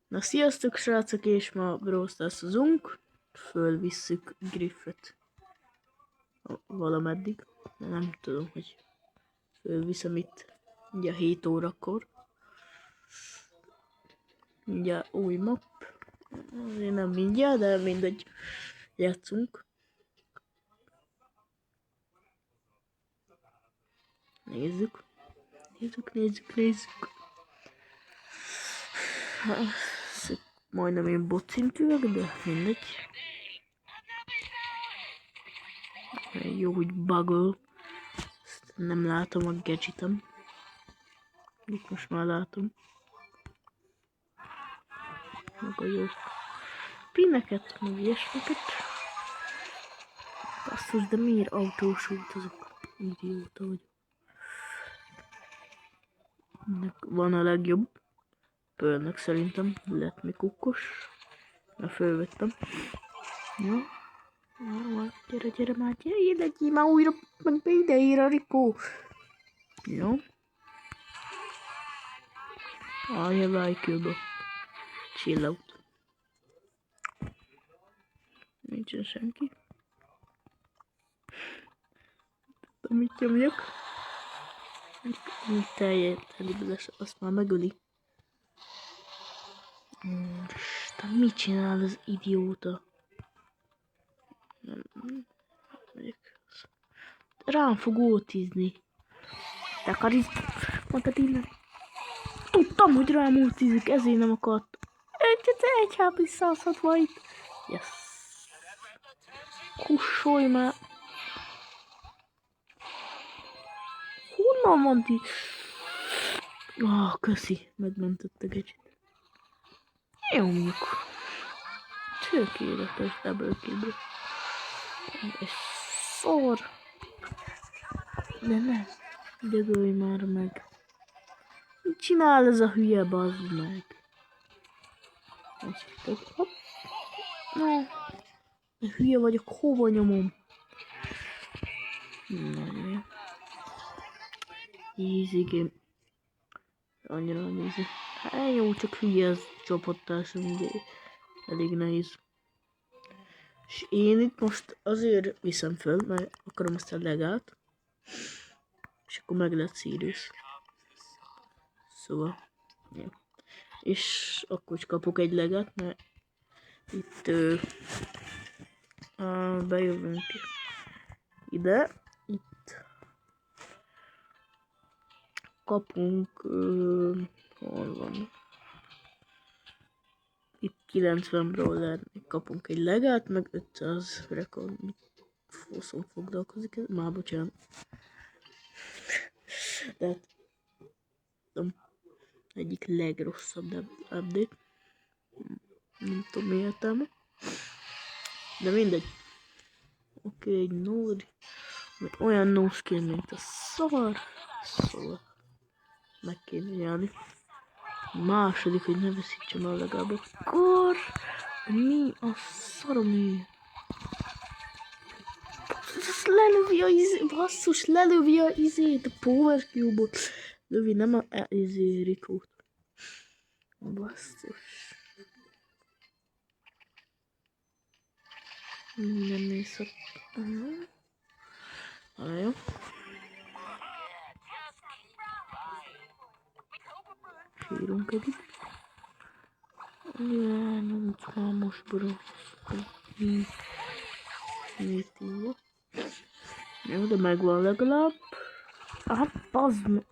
Na sziasztok srácok, és ma Brawl Stars-ozunk. Fölvisszük Griffet valameddig. Nem tudom, hogy fölviszem itt. Ugye 7 órakor. Ugye új map. Azért nem mindjárt, de mindegy. Játszunk. Nézzük. Nézzük. Majdnem én bot szintűek, de mindegy. Jó, hogy bugol. Nem látom a gadgetem. Itt most már látom. Meg a jó pineket, meg ilyesmiket. Basszus, de miért autós utazok? Idióta vagyok. Van a legjobb. Pörnök szerintem. Lett mi kukkos. Na, fölvettem. Jó. Gyere már, gyere, legyél már újra, meg ide ér a Rikó. Jó. Álljál IQ-ba. Chill out. Nincsen senki. Amit nyomjak. Telibe lesz, azt már megöli. Isten, mit csinál az idióta? Nem megyek. Rám fog ultizni. Takarítsd. Mondtad innen. Tudtam, hogy rám ultizik, ezért nem akart. Egy HP 160 itt. Yes. Kussolj már. Honnan van ti? Köszi. Megmentett a gadget. Nyomjuk. Tökéletes double kill. És szor. De ne. Dögölj már meg. Mit csinál ez a hülye, bazd meg? Hopp. No. Hülye vagyok, hova nyomom? Nagyon jó. Easy game. Annyira nem easy. Hát jó, csak hülye az csapattársam, ugye elég nehéz. És én itt most azért viszem föl, mert akarom azt a legát. És akkor meg lett Sirius. Szóval, jó. És akkor is kapok egy legát, mert itt bejövünk ide. Itt kapunk, hol van? Itt 90 brawler, kapunk egy legát, meg 500 rekord. Foszon foglalkozik ez? Már bocsánat. Tehát egyik legrosszabb update. Nem tudom mi értelme. De mindegy. Oké, egy nód. Olyan no skin, mint a szar. Szóval meg kéne járni. Második, hogy ne veszítsem el legalább akkor. Mi a szarom? Lelövi a basszus, lelövi a izét, a Power Cube-ot. Lövi, nem a Rikót. Basszus. Nem nézhet. Jó. Sírunk egyik. Ja, nem tudom, most mit jó. Jó, de megvan legalább. Bazd meg.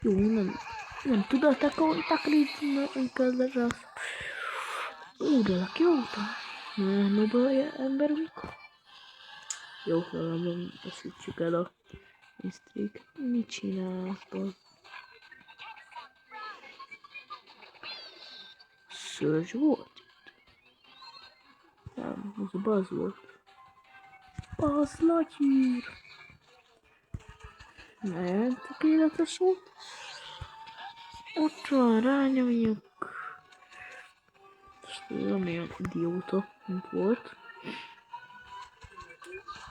Jó, nem tudod takarítani, kell rá. De laki óta. Nobalja ember mikor? Jó, legalább veszítsük el a streak. Mit csinálsz, bazd? Surge volt? Nem, ez a Buzz volt. Buzz Lightyear! Nem, tökéletes volt. Ott van, rányomjuk. Ezt nem olyan idióta, mint volt.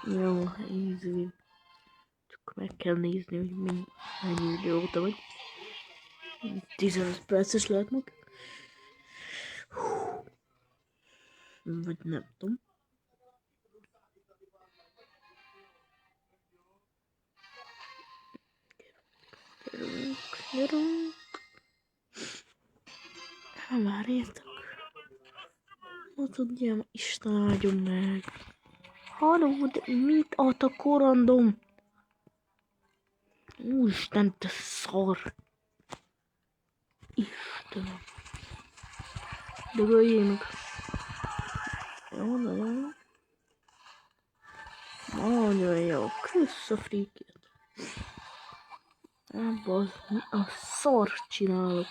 Jó, easy. Csak meg kell nézni, hogy mennyi idióta vagy. 15 perces lehet meg. Vagy nem tudom. Gyerünk. Várjátok. Tudjam, Isten áldjon meg. Halló, de mit ad a korandom? Úristen, te szar. Istenem. Dögöljél meg. Jó, nagyon jó. Nagyon jó. Kösz a freaket. Bazd, mi a szar csinálok?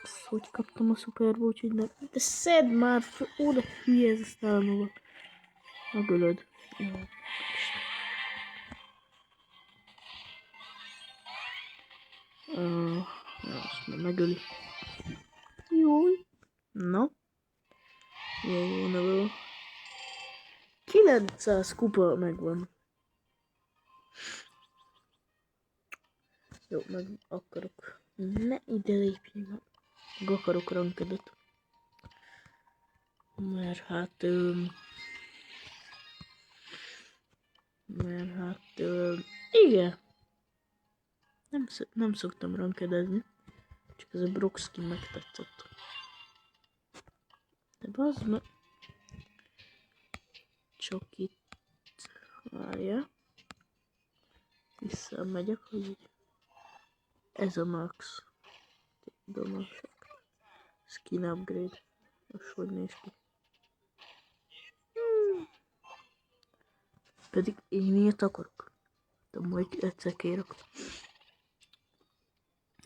Ezt hogy kaptam a szuperbócsit, de szedd már fel, oda hülye ez a szálmogat. Megölöd. Jó. Azt már megöli. Jó. Na. Jó, na. 900 kupa megvan. Jó, meg akarok. Ne ide lépjél meg. Meg akarok rankedet. Mert hát... igen. Nem szoktam rankedezni. Csak ez a Brock skin megtetszett. De bazd meg. Csak itt. Várja. Visszamegyek, hogy ez a max. Donosság. Skin upgrade. Most hogy néz ki? Pedig én ilyet akarok. De majd egyszer kérek.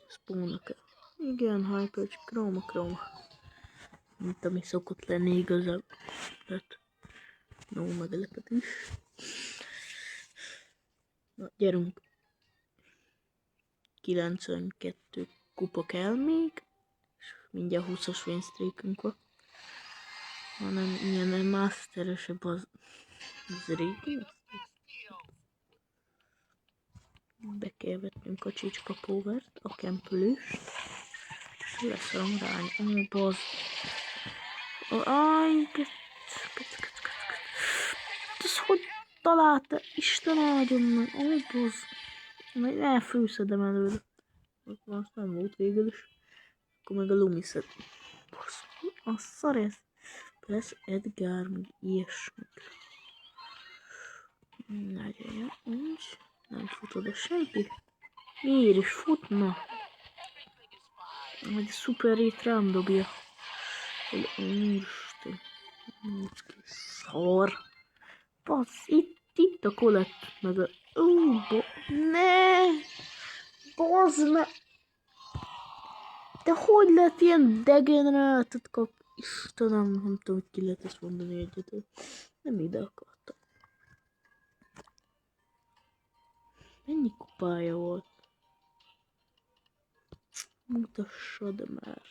Spawnnak el. Igen, hyper, chroma. Mint ami szokott lenni igazából. Tehát, no, meglepetés. Na, gyerünk. 92 kupa kell még. És mindjárt 20-as win streakünk van. Hanem ilyen masteresebb az régi. Be kell vetnünk a csicska powert, a kempülést. És leszarom rány. Bazd. Ez hogy találta? Isten áldjon meg. Bazd. Majd elfűszedem előre. Most nem volt végül is. Akkor meg a lumiszed. Bazd. A szar ez. Lesz Edgar, meg ilyesmi. Nagyon jó. Nincs. Nem fut oda senki. Miért is futna? Majd a szuperét rám dobja. Úristen. Szar. Passz, itt a Colette, meg a... ne! Bazd meg! De hogy lehet ilyen degenerátot kap? Istenem, nem tudom, hogy ki lehet ezt mondani egyedül. Nem ide akartam. Mennyi kupája volt? Mutassad már.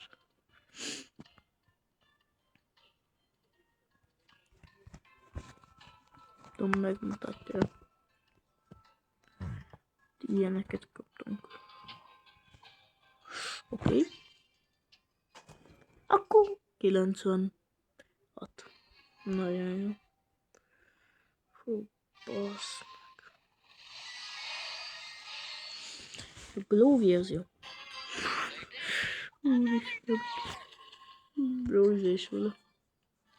Tudom, megmutatja. Ilyeneket kaptunk. Oké. Akkor 96. Nagyon jó. Fú, bassz meg. A Glóvi az jó. Úristen. Rózsa is vele.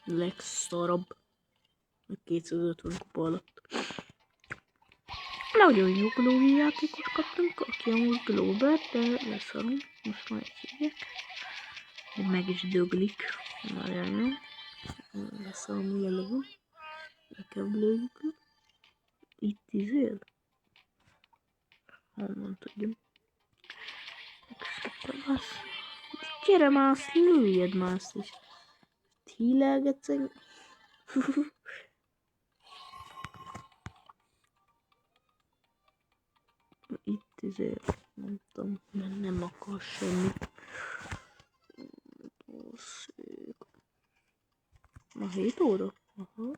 Legszarabb. 250 kupa alatt. Nagyon jó Glóvi játékos kaptunk, aki amúgy Glóber, de leszarom. Most már hívják. Meg is döglik. Nagyon jó. Leszarom, hogy eleve. Inkább lőjük le. Itt izél. Honnan tudjam. Gyere már, azt lőjed már azt is. Hílelgetsz engem. Itt izél. Nem tudom, nem akar semmit. Ma 7 óra? Aha.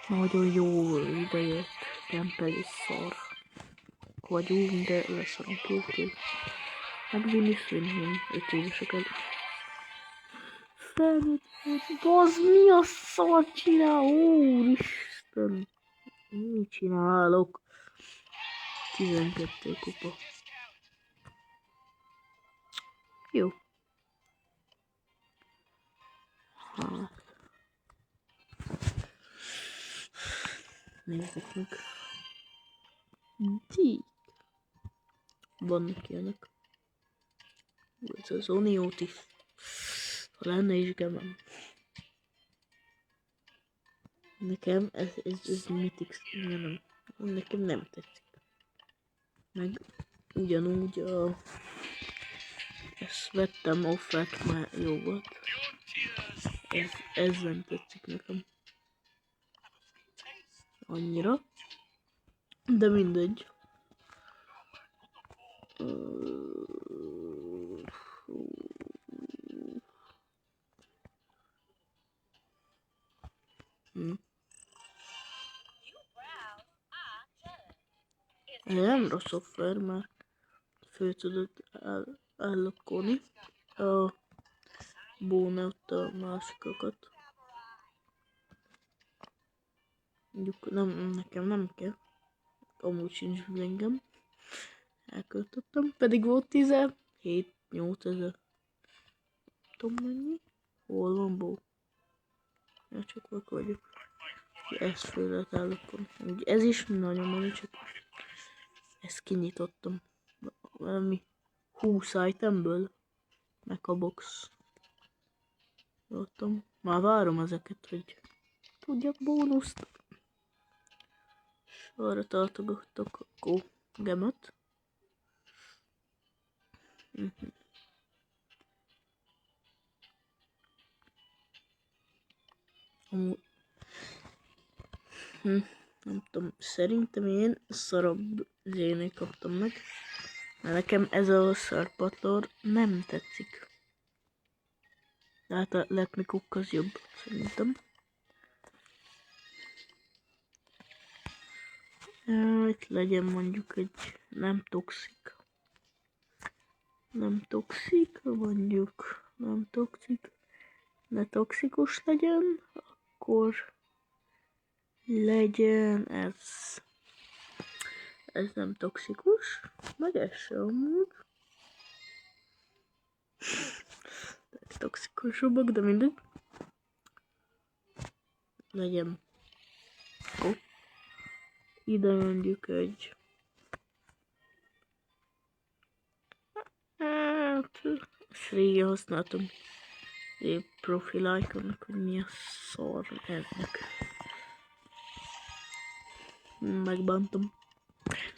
Nagyon jó idejött. Tempel is szar. vagyunk, de leszarunk jóként. Megvinni Swinham, 5 évesek el. Bazd, mi a szar csinál? Úristen! Mit csinálok? 12 kupa. Jó. Hát. Nézzük meg. Díj. Vannak ilyenek. Ez az Oniót is. Ha lenne is gemem. Nekem ez Mythic, nem. Nekem nem tetszik. Meg ugyanúgy ezt vettem offert, már jó volt. Ez nem tetszik nekem. Annyira. De mindegy. Ez nem rossz offer, mert föl tudod állokkolni a bónát, a másikokat. Mondjuk nekem nem kell. Amúgy sincs blingem. Elköltöttem. Pedig volt 17-8 ezer. Tudom mennyi? Hol van bó? Ja, csak vak vagyok. Ezt föl lehet állokkolni. Úgy ez is nagyon menő, csak ezt kinyitottam. Valami 20 itemből. Meg a box. Voltam. Már várom ezeket, hogy tudjak bónuszt. És arra tartogattok akkor gemet. Amúgy. Nem tudom, szerintem én szarabb zénél kaptam meg. Mert nekem ez a szarpatlor nem tetszik. Tehát a Let Me Cook az jobb, szerintem. Itt legyen mondjuk egy nem toxik. Nem toxik, mondjuk nem toxik. Ne toxikus legyen, akkor legyen ez. Ez nem toxikus, meg ez sem amúgy. Toxikusabbak, de mindegy. Legyen. Ó. Ide mondjuk egy. Hát, ezt régen használtam. Profil iconnak, hogy mi a szar ennek. Megbántam.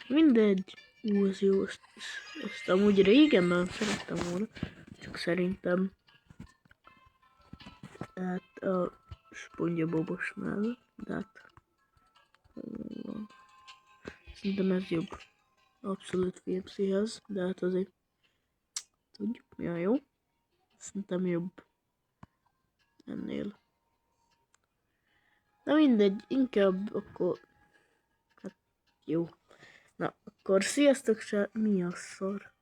Mindegy. Az jó, ezt amúgy régen nem szerettem volna. Csak szerintem hát a SpongeBobosnál, de hát szerintem ez jobb. Abszolút VMC-hez, de hát azért tudjuk mi a jó. Szerintem jobb ennél. Na mindegy, inkább akkor hát jó. Na akkor sziasztok, mi a szar?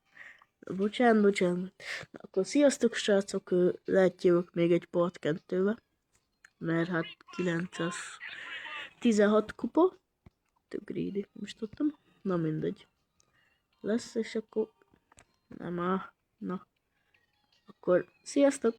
Bocsánat. Na akkor sziasztok srácok, lehet jövök még egy part 2-vel. Mert hát 916 kupa. Tök greedy, most tudtam. Na mindegy. Lesz, és akkor nem áll. Na. Akkor sziasztok!